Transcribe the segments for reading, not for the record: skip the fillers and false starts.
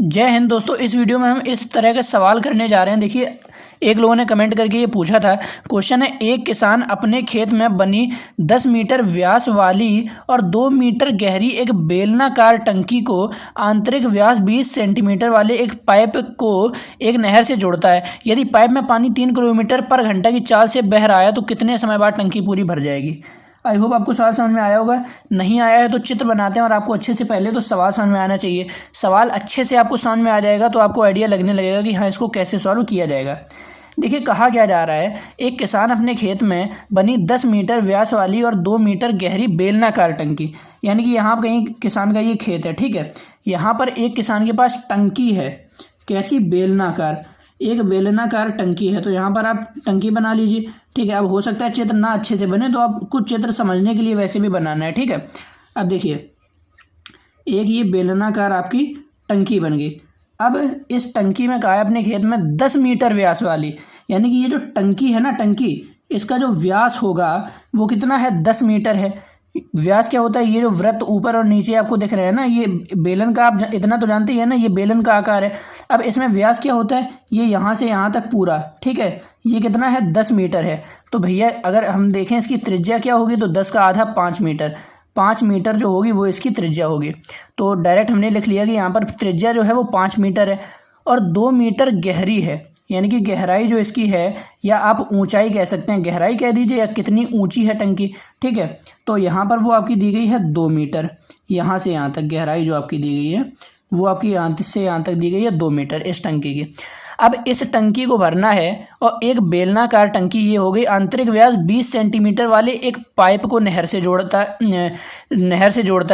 जय हिंद दोस्तों। इस वीडियो में हम इस तरह के सवाल करने जा रहे हैं। देखिए, एक लोगों ने कमेंट करके ये पूछा था। क्वेश्चन है, एक किसान अपने खेत में बनी 10 मीटर व्यास वाली और 2 मीटर गहरी एक बेलनाकार टंकी को आंतरिक व्यास 20 सेंटीमीटर वाले एक पाइप को एक नहर से जोड़ता है। यदि पाइप में पानी 3 किलोमीटर पर घंटा की चाल से बह रहा है तो कितने समय बाद टंकी पूरी भर जाएगी। आई होप आपको सवाल समझ में आया होगा। नहीं आया है तो चित्र बनाते हैं और आपको अच्छे से पहले तो सवाल समझ में आना चाहिए। सवाल अच्छे से आपको समझ में आ जाएगा तो आपको आइडिया लगने लगेगा कि हाँ, इसको कैसे सॉल्व किया जाएगा। देखिए, कहा क्या जा रहा है, एक किसान अपने खेत में बनी 10 मीटर व्यास वाली और 2 मीटर गहरी बेलनाकार टंकी, यानी कि यहाँ कहीं किसान का ये खेत है, ठीक है। यहाँ पर एक किसान के पास टंकी है, कैसी, बेलनाकार, एक बेलनाकार टंकी है। तो यहाँ पर आप टंकी बना लीजिए, ठीक है। अब हो सकता है चित्र ना अच्छे से बने तो आप कुछ चित्र समझने के लिए वैसे भी बनाना है, ठीक है। अब देखिए, एक ये बेलनाकार आपकी टंकी बन गई। अब इस टंकी में कहा है अपने खेत में 10 मीटर व्यास वाली, यानी कि ये जो टंकी है ना, टंकी, इसका जो व्यास होगा वो कितना है, 10 मीटर है। व्यास क्या होता है, ये जो वृत्त ऊपर और नीचे आपको दिख रहे हैं ना, ये बेलन का, आप इतना तो जानते ही है ना, ये बेलन का आकार है। अब इसमें व्यास क्या होता है, ये यहाँ से यहाँ तक पूरा, ठीक है। ये कितना है, 10 मीटर है। तो भैया अगर हम देखें इसकी त्रिज्या क्या होगी, तो 10 का आधा 5 मीटर, 5 मीटर जो होगी वो इसकी त्रिज्या होगी। तो डायरेक्ट हमने लिख लिया कि यहाँ पर त्रिज्या जो है वो 5 मीटर है और 2 मीटर गहरी है, यानी कि गहराई जो इसकी है, या आप ऊंचाई कह सकते हैं, गहराई कह दीजिए, या कितनी ऊंची है टंकी, ठीक है। तो यहाँ पर वो आपकी दी गई है 2 मीटर, यहाँ से यहाँ तक गहराई जो आपकी दी गई है वो आपकी यहाँ से यहाँ तक दी गई है 2 मीटर इस टंकी की। अब इस टंकी को भरना है और एक बेलनाकार टंकी, ये हो गई, आंतरिक व्यास 20 सेंटीमीटर वाले एक पाइप को नहर से जोड़ता है।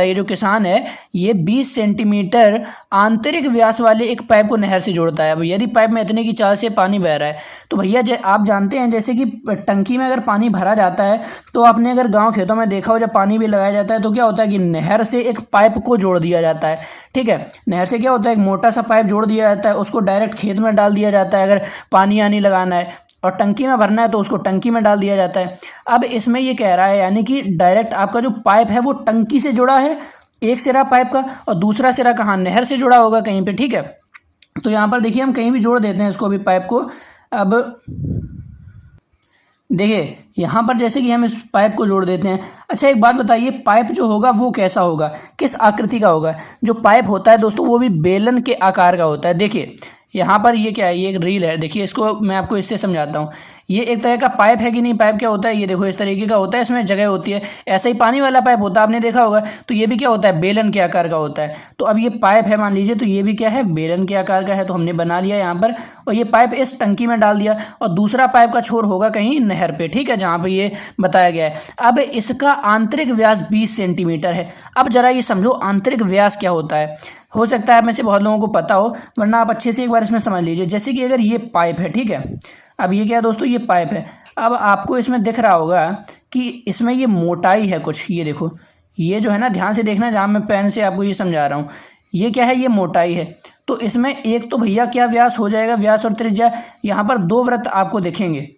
ये जो किसान है ये 20 सेंटीमीटर आंतरिक व्यास वाले एक पाइप को नहर से जोड़ता है। अब यदि पाइप में इतने की चाल से पानी बह रहा है तो भैया आप जानते हैं, जैसे कि टंकी में अगर पानी भरा जाता है तो आपने अगर गाँव खेतों में देखा हो, जब पानी भी लगाया जाता है तो क्या होता है कि नहर से एक पाइप को जोड़ दिया जाता है, ठीक है। नहर से क्या होता है, एक मोटा सा पाइप जोड़ दिया जाता है, उसको डायरेक्ट खेत में डाल दिया जाता है अगर पानी आनी लगाना है, और टंकी में भरना है तो उसको टंकी में डाल दिया जाता है। अब इसमें ये कह रहा है, यानी कि डायरेक्ट आपका जो पाइप है वो टंकी से जुड़ा है, एक सिरा पाइप का, और दूसरा सिरा कहाँ, नहर से जुड़ा होगा कहीं पे, ठीक है। तो यहाँ पर देखिए, हम कहीं भी जोड़ देते हैं इसको, अभी पाइप को। अब देखिए यहाँ पर जैसे कि हम इस पाइप को जोड़ देते हैं। अच्छा, एक बात बताइए, पाइप जो होगा वो कैसा होगा, किस आकृति का होगा। जो पाइप होता है दोस्तों वो भी बेलन के आकार का होता है। देखिए यहाँ पर ये क्या है, ये एक रील है, देखिए इसको मैं आपको इससे समझाता हूँ। ये एक तरह का पाइप है कि नहीं, पाइप क्या होता है, ये देखो इस तरीके का होता है, इसमें जगह होती है। ऐसा ही पानी वाला पाइप होता है, आपने देखा होगा। तो ये भी क्या होता है, बेलन के आकार का होता है। तो अब ये पाइप है, मान लीजिए, तो ये भी क्या है, बेलन के आकार का है। तो हमने बना लिया यहाँ पर, और ये पाइप इस टंकी में डाल दिया, और दूसरा पाइप का छोर होगा कहीं नहर पे, ठीक है, जहाँ पे ये बताया गया है। अब इसका आंतरिक व्यास 20 सेंटीमीटर है। अब जरा ये समझो आंतरिक व्यास क्या होता है। हो सकता है आप में से बहुत लोगों को पता हो, वरना आप अच्छे से एक बार इसमें समझ लीजिए। जैसे कि अगर ये पाइप है, ठीक है, अब ये क्या है दोस्तों, ये पाइप है। अब आपको इसमें दिख रहा होगा कि इसमें ये मोटाई है कुछ, ये देखो, ये जो है ना, ध्यान से देखना, जहाँ मैं पेन से आपको ये समझा रहा हूँ, ये क्या है, ये मोटाई है। तो इसमें एक तो भैया क्या व्यास हो जाएगा, व्यास और त्रिज्या, यहाँ पर 2 वृत्त आपको दिखेंगे।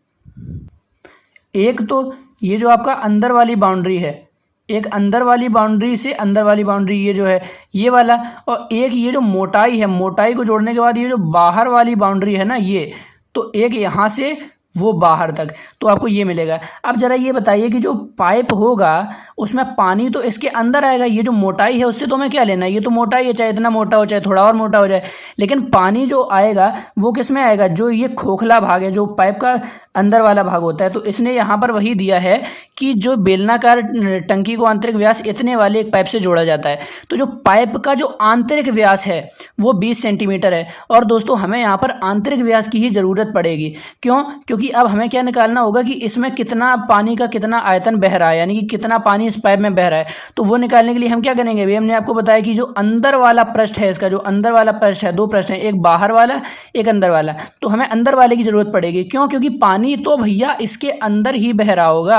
एक तो ये जो आपका अंदर वाली बाउंड्री है, एक अंदर वाली बाउंड्री से अंदर वाली बाउंड्री, ये जो है ये वाला, और एक ये जो मोटाई है, मोटाई को जोड़ने के बाद ये जो बाहर वाली बाउंड्री है ना, ये, तो एक यहाँ से वो बाहर तक, तो आपको ये मिलेगा। अब जरा ये बताइए कि जो पाइप होगा उसमें पानी तो इसके अंदर आएगा, ये जो मोटाई है उससे तो हमें क्या लेना है, ये तो मोटाई है, चाहे इतना मोटा हो चाहे थोड़ा और मोटा हो जाए, लेकिन पानी जो आएगा वो किस में आएगा, जो ये खोखला भाग है, जो पाइप का अंदर वाला भाग होता है। तो इसने यहाँ पर वही दिया है कि जो बेलनाकार टंकी को आंतरिक व्यास इतने वाले एक पाइप से जोड़ा जाता है। तो जो पाइप का जो आंतरिक व्यास है वो 20 सेंटीमीटर है। और दोस्तों हमें यहाँ पर आंतरिक व्यास की ही ज़रूरत पड़ेगी। क्यों? क्योंकि अब हमें क्या निकालना होगा कि इसमें कितना पानी का कितना आयतन बह रहा है, यानी कि कितना पानी इस पाइप में बह रहा है। तो वो निकालने के लिए हम क्या करेंगे, अभी हमने आपको बताया कि जो अंदर वाला पृष्ठ है, इसका जो अंदर वाला पृष्ठ है, 2 पृष्ठ हैं, एक बाहर वाला एक अंदर वाला, तो हमें अंदर वाले की ज़रूरत पड़ेगी। क्यों? क्योंकि पानी तो भैया इसके अंदर ही बह रहा होगा,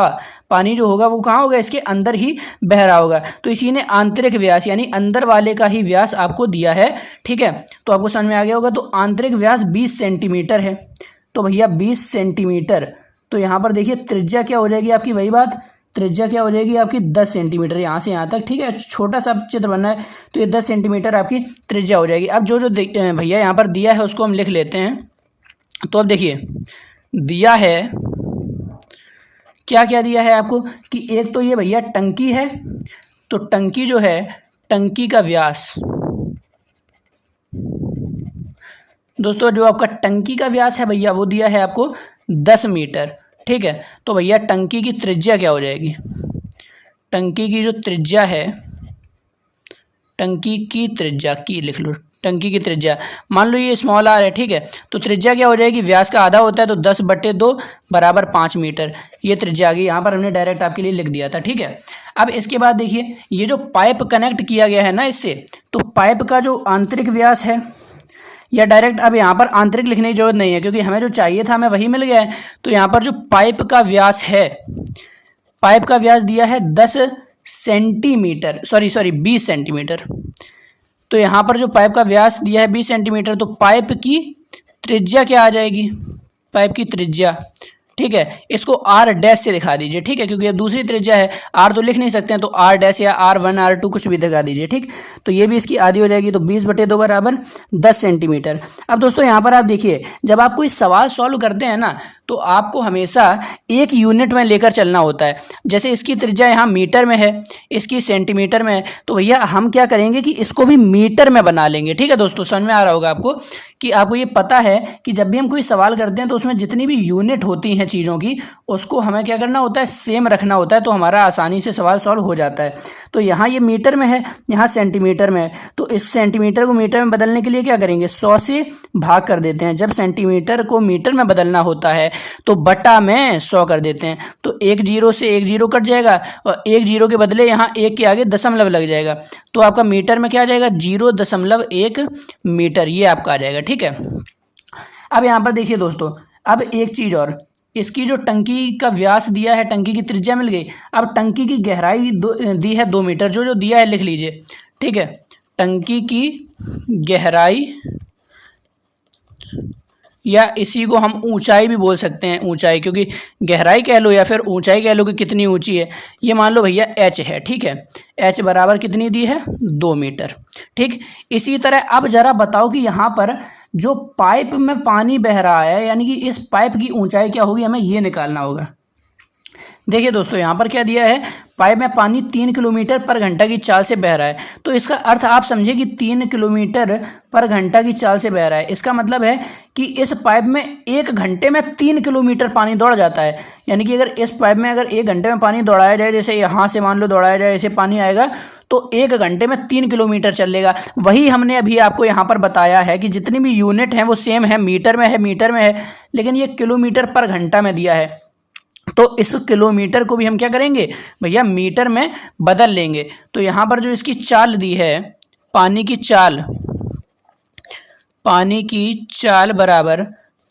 पानी जो होगा वो कहाँ होगा, इसके अंदर ही बह रहा होगा। तो इसी ने आंतरिक व्यास यानी अंदर वाले का ही व्यास आपको दिया है, ठीक है। तो आपको समझ में आ गया होगा। तो आंतरिक व्यास 20 सेंटीमीटर है। तो भैया 20 सेंटीमीटर, तो यहाँ पर देखिए त्रिज्या क्या हो जाएगी आपकी, वही बात, त्रिज्या क्या हो जाएगी आपकी 10 सेंटीमीटर, यहाँ से यहाँ तक, ठीक है। छोटा सा चित्र बनना है तो ये 10 सेंटीमीटर आपकी त्रिज्या हो जाएगी। अब जो जो भैया यहाँ पर दिया है उसको हम लिख लेते हैं। तो अब देखिए दिया है, क्या क्या दिया है आपको कि एक तो ये भैया टंकी है, तो टंकी जो है, टंकी का व्यास, दोस्तों जो आपका टंकी का व्यास है भैया वो दिया है आपको 10 मीटर, ठीक है। तो भैया टंकी की त्रिज्या क्या हो जाएगी, टंकी की जो त्रिज्या है, टंकी की त्रिज्या की लिख लो, टंकी की त्रिज्या मान लो ये स्मॉल आर है, ठीक है। तो त्रिज्या क्या हो जाएगी, व्यास का आधा होता है तो 10/2 बराबर 5 मीटर, ये त्रिज्या आ गई। यहाँ पर हमने डायरेक्ट आपके लिए लिख दिया था, ठीक है। अब इसके बाद देखिए ये जो पाइप कनेक्ट किया गया है ना इससे, तो पाइप का जो आंतरिक व्यास है, या डायरेक्ट अब यहाँ पर आंतरिक लिखने की जरूरत नहीं है क्योंकि हमें जो चाहिए था हमें वही मिल गया है। तो यहाँ पर जो पाइप का व्यास है, पाइप का व्यास दिया है 10 सेंटीमीटर, सॉरी 20 सेंटीमीटर। तो यहाँ पर जो पाइप का व्यास दिया है 20 सेंटीमीटर, तो पाइप की त्रिज्या क्या आ जाएगी, पाइप की त्रिज्या, ठीक है, इसको आर डैश से दिखा दीजिए, ठीक है, क्योंकि ये दूसरी त्रिज्या है, आर तो लिख नहीं सकते हैं, तो आर डैश या R1 R2 कुछ भी दिखा दीजिए, ठीक। तो ये भी इसकी आधी हो जाएगी, तो 20/2 बराबर 10 सेंटीमीटर। अब दोस्तों यहाँ पर आप देखिए जब आप कोई सवाल सॉल्व करते हैं ना, तो आपको हमेशा एक यूनिट में लेकर चलना होता है। जैसे इसकी त्रिज्या यहाँ मीटर में है, इसकी सेंटीमीटर में है, तो भैया हम क्या करेंगे कि इसको भी मीटर में बना लेंगे, ठीक है दोस्तों। समझ में आ रहा होगा आपको कि आपको ये पता है कि जब भी हम कोई सवाल करते हैं तो उसमें जितनी भी यूनिट होती हैं चीज़ों की, उसको हमें क्या करना होता है, सेम रखना होता है, तो हमारा आसानी से सवाल सॉल्व हो जाता है। तो यहाँ ये मीटर में है, यहाँ सेंटीमीटर में है, तो इस सेंटीमीटर को मीटर में बदलने के लिए क्या करेंगे, 100 से भाग कर देते हैं। जब सेंटीमीटर को मीटर में बदलना होता है तो बटा में 100 कर देते हैं, तो 1 0 से 1 0 कट जाएगा और 1 0 के बदले यहाँ 1 के आगे दशमलव लग जाएगा, तो आपका मीटर में क्या आ जाएगा, 0.1 मीटर, ये आपका आ जाएगा, ठीक है। अब यहाँ पर देखिए दोस्तों, अब एक चीज़ और, इसकी जो टंकी का व्यास दिया है, टंकी की त्रिज्या मिल गई। अब टंकी की गहराई दी है 2 मीटर, जो जो दिया है लिख लीजिए, ठीक है। टंकी की गहराई, या इसी को हम ऊंचाई भी बोल सकते हैं, ऊंचाई, क्योंकि गहराई कह लो या फिर ऊंचाई कह लो कि कितनी ऊंची है, ये मान लो भैया h है, ठीक है। h बराबर कितनी दी है, 2 मीटर, ठीक। इसी तरह अब जरा बताओ कि यहाँ पर जो पाइप में पानी बह रहा है, यानी कि इस पाइप की ऊंचाई क्या होगी, हमें ये निकालना होगा। देखिए दोस्तों यहाँ पर क्या दिया है, पाइप में पानी 3 किलोमीटर पर घंटा की चाल से बह रहा है, तो इसका अर्थ आप समझे कि 3 किलोमीटर पर घंटा की चाल से बह रहा है। इसका मतलब है कि इस पाइप में 1 घंटे में 3 किलोमीटर पानी दौड़ जाता है। यानी कि अगर इस पाइप में अगर 1 घंटे में पानी दौड़ाया जाए, जैसे यहाँ से मान लो दौड़ाया जाए, ऐसे पानी आएगा तो 1 घंटे में 3 किलोमीटर चलेगा। वही हमने अभी आपको यहाँ पर बताया है कि जितनी भी यूनिट हैं वो सेम है, मीटर में है, लेकिन ये किलोमीटर पर घंटा में दिया है, तो इस किलोमीटर को भी हम क्या करेंगे भैया, मीटर में बदल लेंगे। तो यहाँ पर जो इसकी चाल दी है, पानी की चाल बराबर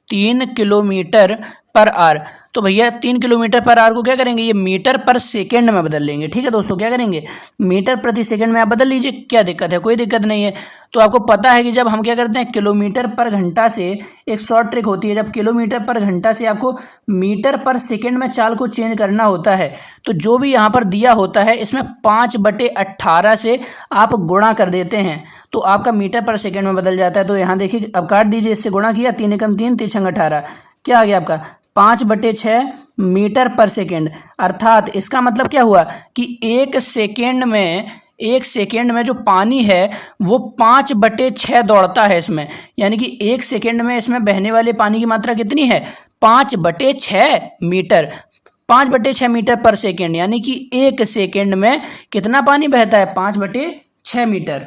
3 किलोमीटर पर आवर, तो भैया 3 किलोमीटर पर आवर को क्या करेंगे, ये मीटर पर सेकंड में बदल लेंगे, ठीक है दोस्तों। क्या करेंगे, मीटर प्रति सेकंड में आप बदल लीजिए, क्या दिक्कत है, कोई दिक्कत नहीं है। तो आपको पता है कि जब हम क्या करते हैं, किलोमीटर पर घंटा से एक शॉर्ट ट्रिक होती है, जब किलोमीटर पर घंटा से आपको मीटर पर सेकंड में चाल को चेंज करना होता है, तो जो भी यहाँ पर दिया होता है इसमें 5/18 से आप गुणा कर देते हैं, तो आपका मीटर पर सेकंड में बदल जाता है। तो यहाँ देखिए, अब काट दीजिए, इससे गुणा किया, 3 एकम 3, 3 छंग 18, क्या आ गया आपका 5/6 मीटर पर सेकेंड। अर्थात इसका मतलब क्या हुआ कि 1 सेकेंड में जो पानी है वो 5/6 दौड़ता है इसमें, यानी कि 1 सेकेंड में इसमें बहने वाले पानी की मात्रा कितनी है, 5/6 मीटर, 5/6 मीटर पर सेकेंड, यानी कि 1 सेकेंड में कितना पानी बहता है, 5/6 मीटर।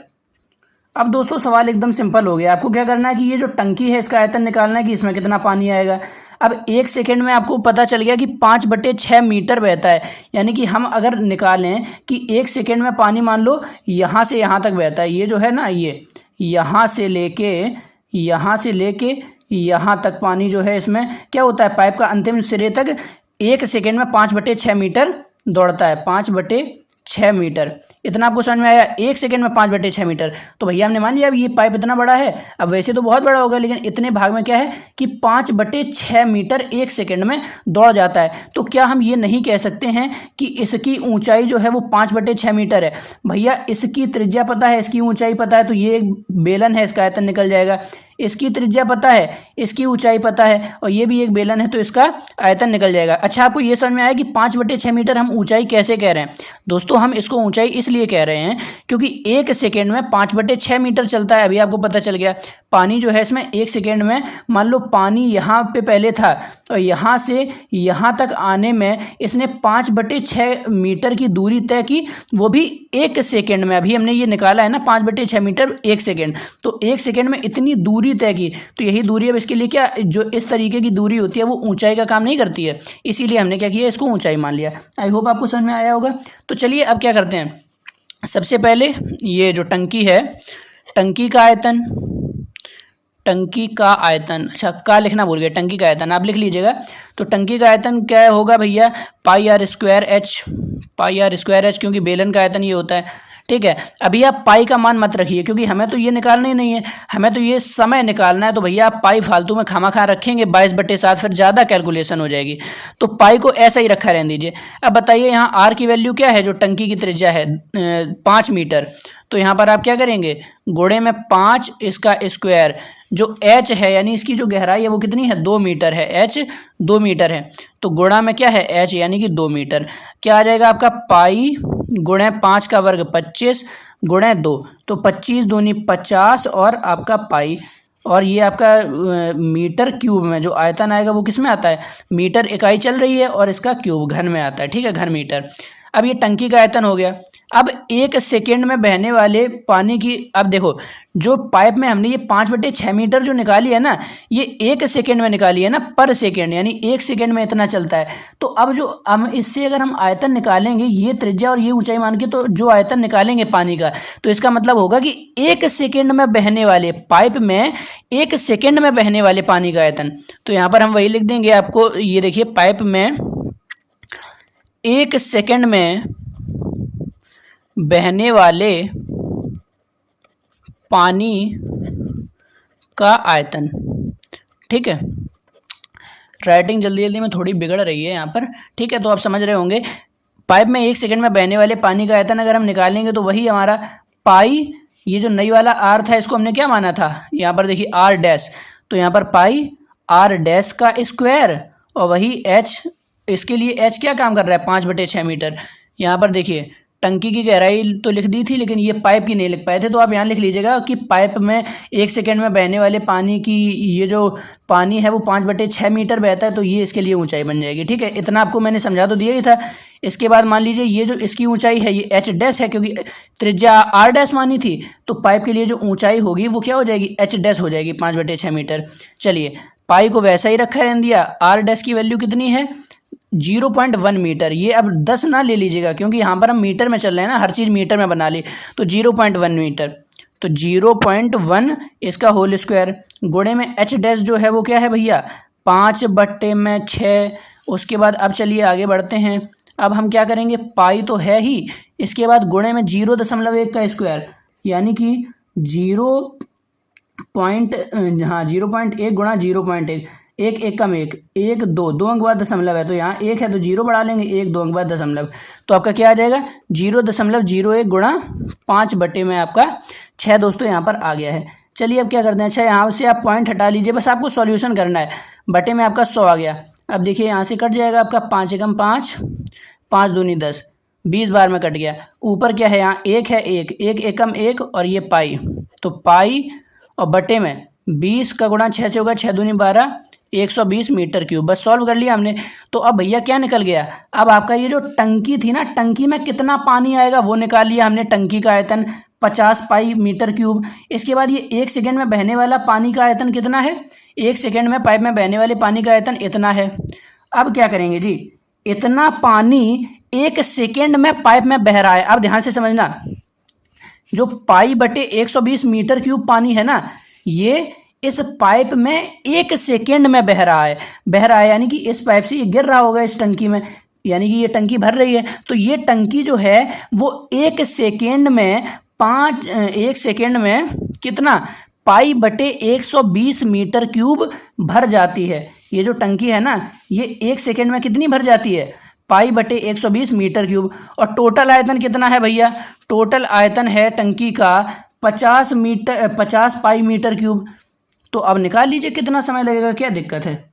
अब दोस्तों सवाल एकदम सिंपल हो गया, आपको क्या करना है कि ये जो टंकी है इसका आयतन निकालना है कि इसमें कितना पानी आएगा। अब 1 सेकेंड में आपको पता चल गया कि 5/6 मीटर बहता है, यानी कि हम अगर निकालें कि 1 सेकेंड में पानी मान लो यहाँ से यहाँ तक बहता है, ये जो है ना, ये यहाँ से लेके यहाँ तक पानी जो है इसमें क्या होता है, पाइप का अंतिम सिरे तक 1 सेकेंड में 5/6 मीटर दौड़ता है, 5/6 6 मीटर। इतना आपको समझ में आया? 1 सेकंड में 5/6 मीटर। तो भैया हमने मान लिया अब ये पाइप इतना बड़ा है। अब वैसे तो बहुत बड़ा होगा, लेकिन इतने भाग में क्या है कि 5/6 मीटर 1 सेकंड में दौड़ जाता है। तो क्या हम ये नहीं कह सकते हैं कि इसकी ऊंचाई जो है वो 5/6 मीटर है? भैया इसकी त्रिज्या पता है, इसकी ऊंचाई पता है, तो ये एक बेलन है, इसका आयतन निकल जाएगा। इसकी त्रिज्या पता है, इसकी ऊंचाई पता है, और ये भी एक बेलन है, तो इसका आयतन निकल जाएगा। अच्छा, आपको ये समझ में आया कि 5/6 मीटर हम ऊंचाई कैसे कह रहे हैं? दोस्तों हम इसको ऊंचाई इसलिए कह रहे हैं क्योंकि 1 सेकेंड में 5/6 मीटर चलता है। अभी आपको पता चल गया। पानी जो है इसमें 1 सेकेंड में, मान लो पानी यहाँ पे पहले था और यहाँ से यहाँ तक आने में इसने 5/6 मीटर की दूरी तय की, वो भी 1 सेकेंड में। अभी हमने ये निकाला है ना 5/6 मीटर 1 सेकेंड, तो 1 सेकेंड में इतनी दूरी तय की। तो यही दूरी अब इसके लिए क्या, जो इस तरीके की दूरी होती है वो ऊंचाई का काम नहीं करती है, इसीलिए हमने क्या किया, इसको ऊंचाई मान लिया। आई होप आपको समझ में आया होगा। तो चलिए अब क्या करते हैं, सबसे पहले ये जो टंकी है, टंकी का आयतन, टंकी का आयतन, अच्छा का लिखना भूल गए, टंकी का आयतन आप लिख लीजिएगा। तो टंकी का आयतन क्या होगा भैया, pi r square h, pi r square h, क्योंकि बेलन का आयतन ये होता है। ठीक है, अभी आप पाई का मान मत रखिए, क्योंकि हमें तो ये निकालना ही नहीं है, हमें तो ये समय निकालना है। तो भैया आप पाई फालतू में खामा रखेंगे 22/7, फिर ज़्यादा कैलकुलेशन हो जाएगी। तो पाई को ऐसा ही रखा रहने दीजिए। अब बताइए यहाँ आर की वैल्यू क्या है, जो टंकी की त्रिज्या है 5 मीटर। तो यहाँ पर आप क्या करेंगे, गुणे में 5 इसका स्क्वायर, जो एच है यानी इसकी जो गहराई है वो कितनी है, 2 मीटर है, एच 2 मीटर है। तो गुणा में क्या है, एच यानी कि 2 मीटर। क्या आ जाएगा आपका, पाई गुणे 5 का वर्ग 25 गुणे 2, तो 25 दूनी 50 और आपका पाई। और ये आपका मीटर क्यूब में जो आयतन आएगा वो किस में आता है, मीटर इकाई चल रही है और इसका क्यूब घन में आता है। ठीक है, घन मीटर। अब ये टंकी का आयतन हो गया। अब 1 सेकेंड में बहने वाले पानी की, अब देखो जो पाइप में हमने ये 5/6 मीटर जो निकाली है ना, ये 1 सेकेंड में निकाली है ना, पर सेकेंड, यानी 1 सेकेंड में इतना चलता है। तो अब जो हम इससे अगर हम आयतन निकालेंगे, ये त्रिज्या और ये ऊंचाई मान के, तो जो आयतन निकालेंगे पानी का, तो इसका मतलब होगा कि 1 सेकेंड में बहने वाले पाइप में, 1 सेकेंड में बहने वाले पानी का आयतन। तो यहाँ पर हम वही लिख देंगे आपको, ये देखिए पाइप में 1 सेकेंड में बहने वाले पानी का आयतन। ठीक है, राइटिंग जल्दी जल्दी में थोड़ी बिगड़ रही है यहाँ पर। ठीक है, तो आप समझ रहे होंगे, पाइप में 1 सेकेंड में बहने वाले पानी का आयतन अगर हम निकालेंगे तो वही हमारा पाई, ये जो नई वाला आर था इसको हमने क्या माना था, यहाँ पर देखिए आर डैश, तो यहाँ पर पाई आर डैश का स्क्वायर, और वही एच, इसके लिए एच क्या काम कर रहा है, 5/6 मीटर। यहाँ पर देखिए टंकी की गहराई तो लिख दी थी, लेकिन ये पाइप की नहीं लिख पाए थे, तो आप यहाँ लिख लीजिएगा कि पाइप में 1 सेकेंड में बहने वाले पानी की, ये जो पानी है वो 5/6 मीटर बहता है, तो ये इसके लिए ऊंचाई बन जाएगी। ठीक है, इतना आपको मैंने समझा तो दिया ही था। इसके बाद मान लीजिए ये जो इसकी ऊंचाई है ये एच डैश है, क्योंकि त्रिज्या आर डैश मानी थी, तो पाइप के लिए जो ऊंचाई होगी वो क्या हो जाएगी, एच डैश हो जाएगी, 5/6 मीटर। चलिए, पाई को वैसा ही रखा रहने दिया। आर डैश की वैल्यू कितनी है, 0.1 मीटर। ये अब 10 ना ले लीजिएगा, क्योंकि यहाँ पर हम मीटर में चल रहे हैं ना, हर चीज़ मीटर में बना ली, तो 0.1 मीटर। तो 0.1 इसका होल स्क्वायर, गुणे में एच डैश जो है वो क्या है भैया, 5/6। उसके बाद अब चलिए आगे बढ़ते हैं। अब हम क्या करेंगे, पाई तो है ही, इसके बाद गुणे में 0.1 का स्क्वायर, यानी कि 0.1 गुणा 0.1, 1 1 कम 1 1 2 2 अंक बाद दशमलव है, तो यहाँ 1 है तो 0 बढ़ा लेंगे, 1 2 अंक बाद दशमलव, तो आपका क्या आ जाएगा, 0.01 गुणा 5 बटे में आपका 6। दोस्तों यहाँ पर आ गया है। चलिए अब क्या करते हैं, अच्छा यहाँ से आप पॉइंट हटा लीजिए, बस आपको सॉल्यूशन करना है। बटे में आपका 100 आ गया। अब देखिए यहाँ से कट जाएगा आपका 5 एकम 5, 5 दूनी 10, 20 बार में कट गया। ऊपर क्या है, यहाँ 1 है, 1 1 एकम 1 और ये पाई, तो पाई और बटे में 20 का गुणा 6 से होगा, 6 दूनी 12, 120 मीटर क्यूब। बस सॉल्व कर लिया हमने। तो अब भैया क्या निकल गया, अब आपका ये जो टंकी थी ना, टंकी में कितना पानी आएगा वो निकाल लिया हमने। टंकी का आयतन 50 पाई मीटर क्यूब। इसके बाद ये 1 सेकेंड में बहने वाला पानी का आयतन कितना है, 1 सेकेंड में पाइप में बहने वाले पानी का आयतन इतना है। अब क्या करेंगे जी, इतना पानी 1 सेकेंड में पाइप में बह रहा है। अब ध्यान से समझना, जो पाई बटे 120 मीटर क्यूब पानी है ना, ये इस पाइप में 1 सेकेंड में बह रहा है यानी कि इस पाइप से ये गिर रहा होगा इस टंकी में। यानी कि ये टंकी भर रही है, तो ये टंकी जो है वो 1 सेकेंड में कितना, π/120 मीटर क्यूब भर जाती है। ये जो टंकी है ना, ये 1 सेकेंड में कितनी भर जाती है, π/120 मीटर क्यूब। और टोटल आयतन कितना है भैया, टोटल आयतन है टंकी का 50 पाई मीटर क्यूब। तो अब निकाल लीजिए कितना समय लगेगा, क्या दिक्कत है।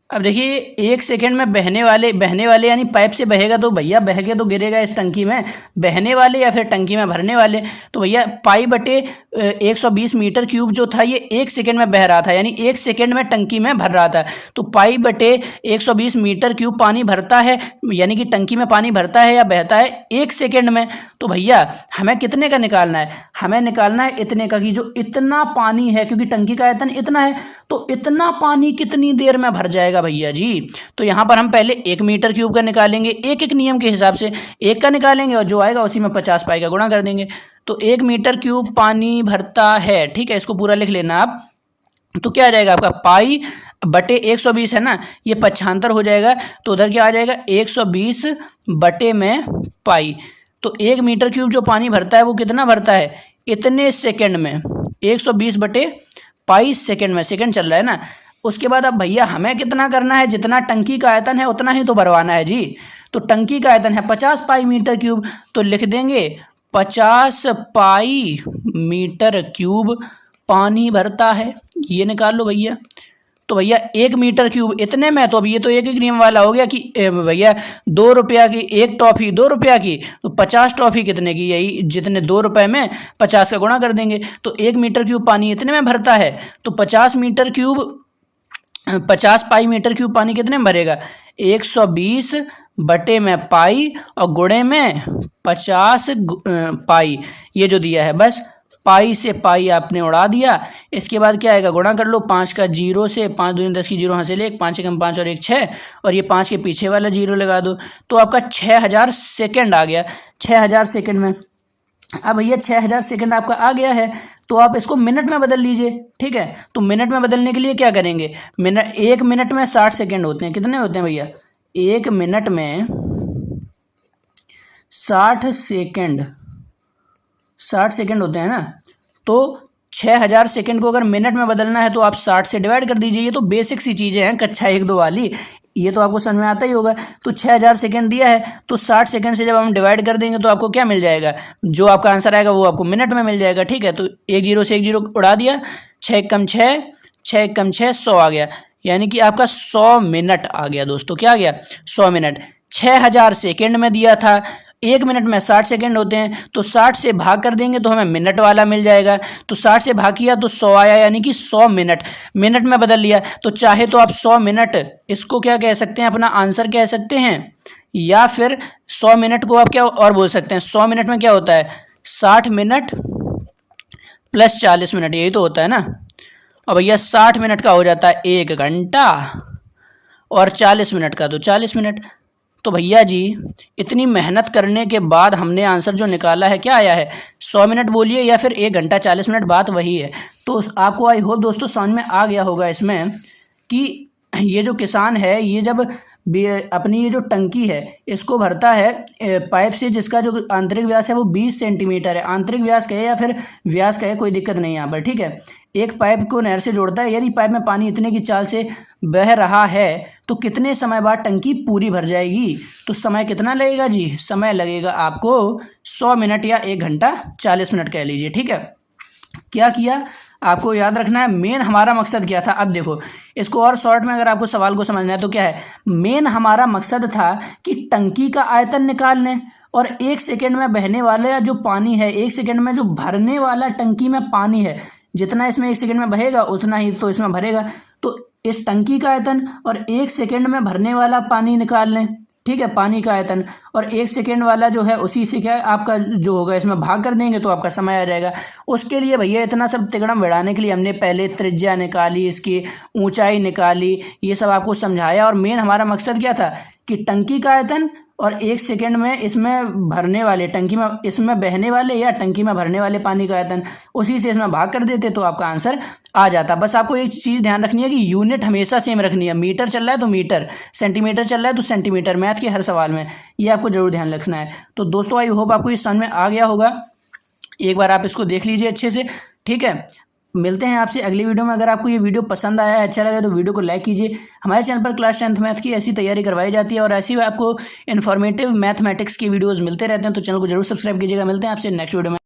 अब देखिए 1 सेकेंड में बहने वाले यानी पाइप से बहेगा तो भैया बह के तो गिरेगा इस टंकी में, बहने वाले या फिर टंकी में भरने वाले। तो भैया π/120 मीटर क्यूब जो था ये 1 सेकेंड में बह रहा था, यानी 1 सेकेंड में टंकी में भर रहा था। तो π/120 मीटर क्यूब पानी भरता है, यानी कि टंकी में पानी भरता है या बहता है 1 सेकेंड में। तो भैया हमें कितने का निकालना है, हमें निकालना है इतने का, कि जो इतना पानी है, क्योंकि टंकी का आयतन इतना है, तो इतना पानी कितनी देर में भर जाएगा भैया जी। तो यहाँ पर हम पहले 1 मीटर क्यूब का निकालेंगे, एक नियम के हिसाब से 1 का निकालेंगे और जो आएगा उसी में 50 पाई का गुणा कर देंगे। तो 1 मीटर क्यूब पानी भरता है, ठीक है, इसको पूरा लिख लेना आप। तो क्या आ जाएगा आपका, π/120 है ना, ये 75 हो जाएगा, तो उधर क्या आ जाएगा 120 बटे में पाई। तो 1 मीटर क्यूब जो पानी भरता है वो कितना भरता है, इतने सेकेंड में, 120 बटे पाई सेकेंड में, सेकेंड चल रहा है ना। उसके बाद अब भैया हमें कितना करना है, जितना टंकी का आयतन है उतना ही तो भरवाना है जी। तो टंकी का आयतन है 50 पाई मीटर क्यूब, तो लिख देंगे 50 पाई मीटर क्यूब पानी भरता है, ये निकाल लो भैया। तो भैया 1 मीटर क्यूब इतने में, तो अब ये तो एक नियम वाला हो गया कि भैया 2 रुपया की एक टॉफ़ी 2 रुपया की, तो 50 टॉफ़ी कितने की, यही जितने 2 रुपये में 50 का गुणा कर देंगे। तो 1 मीटर क्यूब पानी इतने में भरता है, तो 50 पाई मीटर क्यूब पानी कितने में भरेगा, 120 बटे में पाई और गुणे में 50 पाई, ये जो दिया है बस पाई से पाई आपने उड़ा दिया। इसके बाद क्या आएगा, गुणा कर लो, 5 का 0 से, 5 दूनी 10 की 0 हासिल 1, 5 से कम 5 और 1 6, और ये 5 के पीछे वाला 0 लगा दो, तो आपका 6000 सेकेंड आ गया। 6000 सेकेंड में, अब भैया 6000 सेकेंड आपका आ गया है, तो आप इसको मिनट में बदल लीजिए, ठीक है। तो मिनट में बदलने के लिए क्या करेंगे, 1 मिनट में 60 सेकेंड होते हैं, कितने होते हैं भैया, 1 मिनट में 60 सेकेंड होते हैं ना। तो 6000 सेकेंड को अगर मिनट में बदलना है तो आप 60 से डिवाइड कर दीजिए। ये तो बेसिक सी चीज़ें हैं कक्षा 1-2 वाली, ये तो आपको समझ में आता ही होगा। तो 6000 सेकेंड दिया है, तो 60 सेकेंड से जब हम डिवाइड कर देंगे तो आपको क्या मिल जाएगा, जो आपका आंसर आएगा वो आपको मिनट में मिल जाएगा, ठीक है। तो 1 0 से 1 0 उड़ा दिया, 6 कम 6, 6 कम 6 100 आ गया, यानी कि आपका 100 मिनट आ गया दोस्तों। क्या आ गया, 100 मिनट। 6000 सेकेंड में दिया था, 1 मिनट में 60 सेकेंड होते हैं, तो 60 से भाग कर देंगे तो हमें मिनट वाला मिल जाएगा। तो 60 से भाग किया तो 100 आया, यानी कि 100 मिनट, मिनट में बदल लिया। तो चाहे तो आप 100 मिनट इसको क्या कह सकते हैं, अपना आंसर कह सकते हैं, या फिर 100 मिनट को आप क्या और बोल सकते हैं, 100 मिनट में क्या होता है, 60 मिनट प्लस 40 मिनट, यही तो होता है ना। और भैया 60 मिनट का हो जाता है 1 घंटा, और 40 मिनट का तो 40 मिनट। तो भैया जी इतनी मेहनत करने के बाद हमने आंसर जो निकाला है क्या आया है, 100 मिनट बोलिए या फिर 1 घंटा 40 मिनट, बात वही है। तो आपको आई होप दोस्तों समझ में आ गया होगा इसमें कि ये जो किसान है, ये जब अपनी ये जो टंकी है इसको भरता है पाइप से, जिसका जो आंतरिक व्यास है वो 20 सेंटीमीटर है। आंतरिक व्यास कहे या फिर व्यास कहे, कोई दिक्कत नहीं यहाँ पर, ठीक है। एक पाइप को नहर से जोड़ता है, यदि पाइप में पानी इतने की चाल से बह रहा है तो कितने समय बाद टंकी पूरी भर जाएगी। तो समय कितना लगेगा जी, समय लगेगा आपको 100 मिनट या 1 घंटा 40 मिनट कह लीजिए, ठीक है। क्या किया, आपको याद रखना है मेन हमारा मकसद क्या था। अब देखो इसको और शॉर्ट में अगर आपको सवाल को समझना है तो क्या है, मेन हमारा मकसद था कि टंकी का आयतन निकाल लें, और 1 सेकेंड में बहने वाला जो पानी है, 1 सेकेंड में जो भरने वाला टंकी में पानी है, जितना इसमें 1 सेकेंड में बहेगा उतना ही तो इसमें भरेगा। तो इस टंकी का आयतन और 1 सेकेंड में भरने वाला पानी निकाल लें, ठीक है, पानी का आयतन, और 1 सेकेंड वाला जो है उसी से क्या आपका जो होगा इसमें भाग कर देंगे तो आपका समय आ जाएगा। उसके लिए भैया इतना सब तिकड़म बढ़ाने के लिए हमने पहले त्रिज्या निकाली, इसकी ऊंचाई निकाली, ये सब आपको समझाया। और मेन हमारा मकसद क्या था कि टंकी का आयतन और 1 सेकंड में इसमें भरने वाले टंकी में, इसमें बहने वाले या टंकी में भरने वाले पानी का आयतन, उसी से इसमें भाग कर देते तो आपका आंसर आ जाता। बस आपको एक चीज़ ध्यान रखनी है कि यूनिट हमेशा सेम रखनी है। मीटर चल रहा है तो मीटर, सेंटीमीटर चल रहा है तो सेंटीमीटर, मैथ के हर सवाल में ये आपको जरूर ध्यान रखना है। तो दोस्तों आई होप आपको ये समझ में आ गया होगा। एक बार आप इसको देख लीजिए अच्छे से, ठीक है। मिलते हैं आपसे अगली वीडियो में। अगर आपको ये वीडियो पसंद आया है, अच्छा लगा तो वीडियो को लाइक कीजिए। हमारे चैनल पर क्लास 10th मैथ की ऐसी तैयारी करवाई जाती है और ऐसी आपको इन्फॉर्मेटिव मैथमेटिक्स की वीडियोस मिलते रहते हैं, तो चैनल को जरूर सब्सक्राइब कीजिएगा। मिलते हैं आपसे नेक्स्ट वीडियो में।